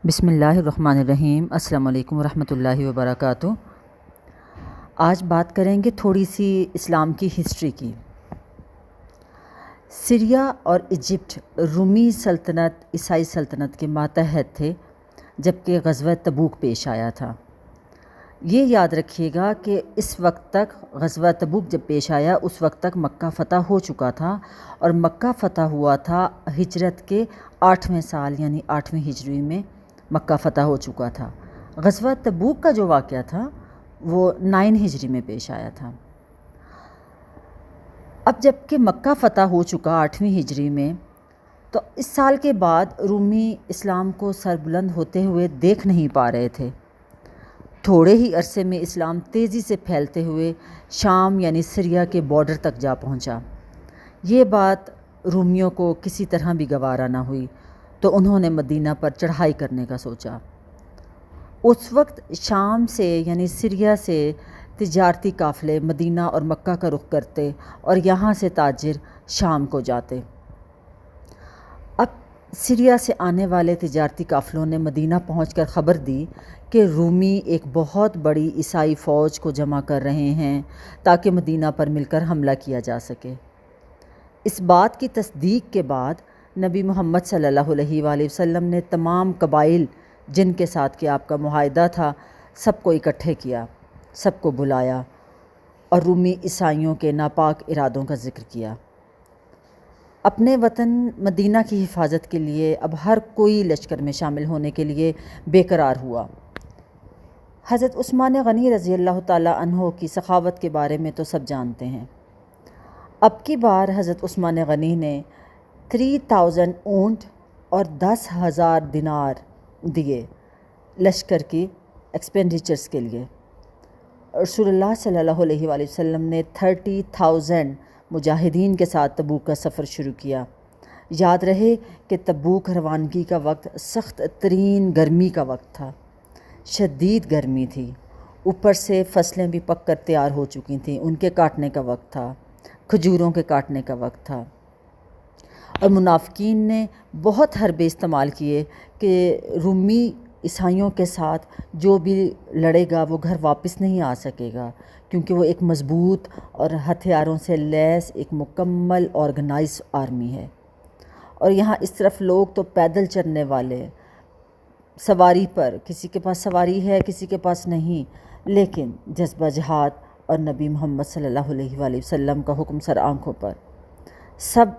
بسم اللہ الرحمن الرحیم۔ السلام علیکم ورحمۃ اللہ وبرکاتہ۔ آج بات کریں گے تھوڑی سی اسلام کی ہسٹری کی۔ سیریا اور ایجپٹ رومی سلطنت عیسائی سلطنت کے ماتحت تھے جبکہ غزوہ تبوک پیش آیا تھا۔ یہ یاد رکھیے گا کہ اس وقت تک غزوہ تبوک جب پیش آیا اس وقت تک مکہ فتح ہو چکا تھا، اور مکہ فتح ہوا تھا ہجرت کے 8ویں سال یعنی 8ویں ہجری میں مکہ فتح ہو چکا تھا۔ غزوہ تبوک کا جو واقعہ تھا وہ 9 ہجری میں پیش آیا تھا۔ اب جب کہ مکہ فتح ہو چکا 8ویں ہجری میں، تو اس سال کے بعد رومی اسلام کو سربلند ہوتے ہوئے دیکھ نہیں پا رہے تھے۔ تھوڑے ہی عرصے میں اسلام تیزی سے پھیلتے ہوئے شام یعنی سیریا کے بارڈر تک جا پہنچا۔ یہ بات رومیوں کو کسی طرح بھی گوارا نہ ہوئی، تو انہوں نے مدینہ پر چڑھائی کرنے کا سوچا۔ اس وقت شام سے یعنی سیریا سے تجارتی قافلے مدینہ اور مکہ کا رخ کرتے اور یہاں سے تاجر شام کو جاتے۔ اب سیریا سے آنے والے تجارتی قافلوں نے مدینہ پہنچ کر خبر دی کہ رومی ایک بہت بڑی عیسائی فوج کو جمع کر رہے ہیں تاکہ مدینہ پر مل کر حملہ کیا جا سکے۔ اس بات کی تصدیق کے بعد نبی محمد صلی اللہ علیہ وآلہ وسلم نے تمام قبائل جن کے ساتھ کہ آپ کا معاہدہ تھا سب کو اکٹھے کیا، سب کو بلایا اور رومی عیسائیوں کے ناپاک ارادوں کا ذکر کیا۔ اپنے وطن مدینہ کی حفاظت کے لیے اب ہر کوئی لشکر میں شامل ہونے کے لیے بے قرار ہوا۔ حضرت عثمان غنی رضی اللہ تعالیٰ عنہ کی سخاوت کے بارے میں تو سب جانتے ہیں۔ اب کی بار حضرت عثمان غنی نے 3000 اونٹ اور 10,000 دینار دیے لشکر کی ایکسپینڈیچرز کے لیے۔ رسول اللہ صلی اللہ علیہ وآلہ وسلم نے 30,000 مجاہدین کے ساتھ تبوک کا سفر شروع کیا۔ یاد رہے کہ تبوک روانگی کا وقت سخت ترین گرمی کا وقت تھا، شدید گرمی تھی، اوپر سے فصلیں بھی پک کر تیار ہو چکی تھیں، ان کے کاٹنے کا وقت تھا، کھجوروں کے کاٹنے کا وقت تھا، اور منافقین نے بہت حربے استعمال کیے کہ رومی عیسائیوں کے ساتھ جو بھی لڑے گا وہ گھر واپس نہیں آ سکے گا، کیونکہ وہ ایک مضبوط اور ہتھیاروں سے لیس ایک مکمل آرگنائز آرمی ہے۔ اور یہاں اس طرف لوگ تو پیدل چلنے والے، سواری پر، کسی کے پاس سواری ہے کسی کے پاس نہیں، لیکن جذبہ جہاد اور نبی محمد صلی اللہ علیہ وآلہ وسلم کا حکم سر آنکھوں پر، سب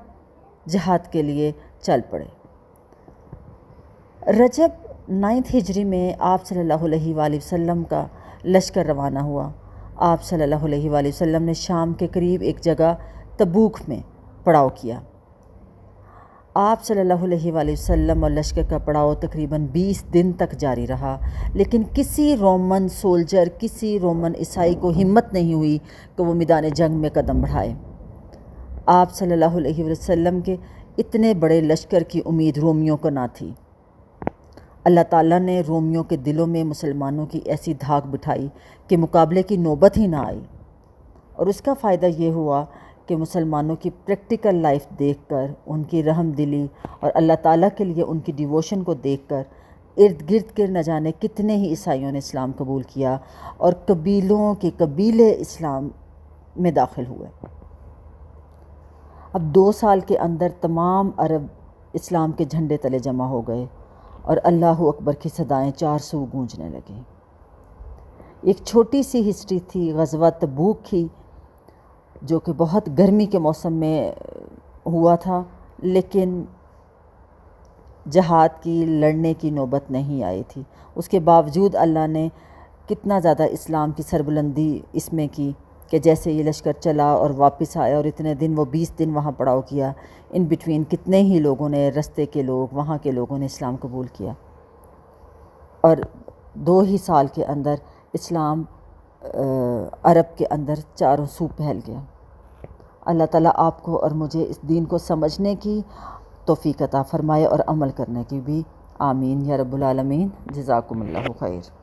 جہاد کے لیے چل پڑے۔ رجب 9 ہجری میں آپ صلی اللہ علیہ وآلہ وسلم کا لشکر روانہ ہوا۔ آپ صلی اللہ علیہ وآلہ وسلم نے شام کے قریب ایک جگہ تبوک میں پڑاؤ کیا۔ آپ صلی اللہ علیہ وآلہ وسلم اور لشکر کا پڑاؤ تقریباً 20 دن تک جاری رہا، لیکن کسی رومن سولجر، کسی رومن عیسائی کو ہمت نہیں ہوئی کہ وہ میدان جنگ میں قدم بڑھائے۔ آپ صلی اللہ علیہ وسلم کے اتنے بڑے لشکر کی امید رومیوں کو نہ تھی۔ اللہ تعالیٰ نے رومیوں کے دلوں میں مسلمانوں کی ایسی دھاک بٹھائی کہ مقابلے کی نوبت ہی نہ آئی، اور اس کا فائدہ یہ ہوا کہ مسلمانوں کی پریکٹیکل لائف دیکھ کر، ان کی رحم دلی اور اللہ تعالیٰ کے لیے ان کی ڈیووشن کو دیکھ کر ارد گرد کے نہ جانے کتنے ہی عیسائیوں نے اسلام قبول کیا اور قبیلوں کے قبیلے اسلام میں داخل ہوئے۔ اب 2 سال کے اندر تمام عرب اسلام کے جھنڈے تلے جمع ہو گئے اور اللہ اکبر کی صدائیں 4 سو گونجنے لگیں۔ ایک چھوٹی سی ہسٹری تھی غزوہ تبوک کی، جو کہ بہت گرمی کے موسم میں ہوا تھا، لیکن جہاد کی لڑنے کی نوبت نہیں آئی تھی۔ اس کے باوجود اللہ نے کتنا زیادہ اسلام کی سربلندی اس میں کی کہ جیسے یہ لشکر چلا اور واپس آیا اور اتنے دن وہ 20 دن وہاں پڑاؤ کیا، ان بٹوین کتنے ہی لوگوں نے، رستے کے لوگ، وہاں کے لوگوں نے اسلام قبول کیا، اور 2 ہی سال کے اندر اسلام عرب کے اندر چاروں سو پھیل گیا۔ اللہ تعالیٰ آپ کو اور مجھے اس دین کو سمجھنے کی توفیق عطا فرمائے اور عمل کرنے کی بھی، آمین یا رب العالمین۔ جزاکم اللہ خیر۔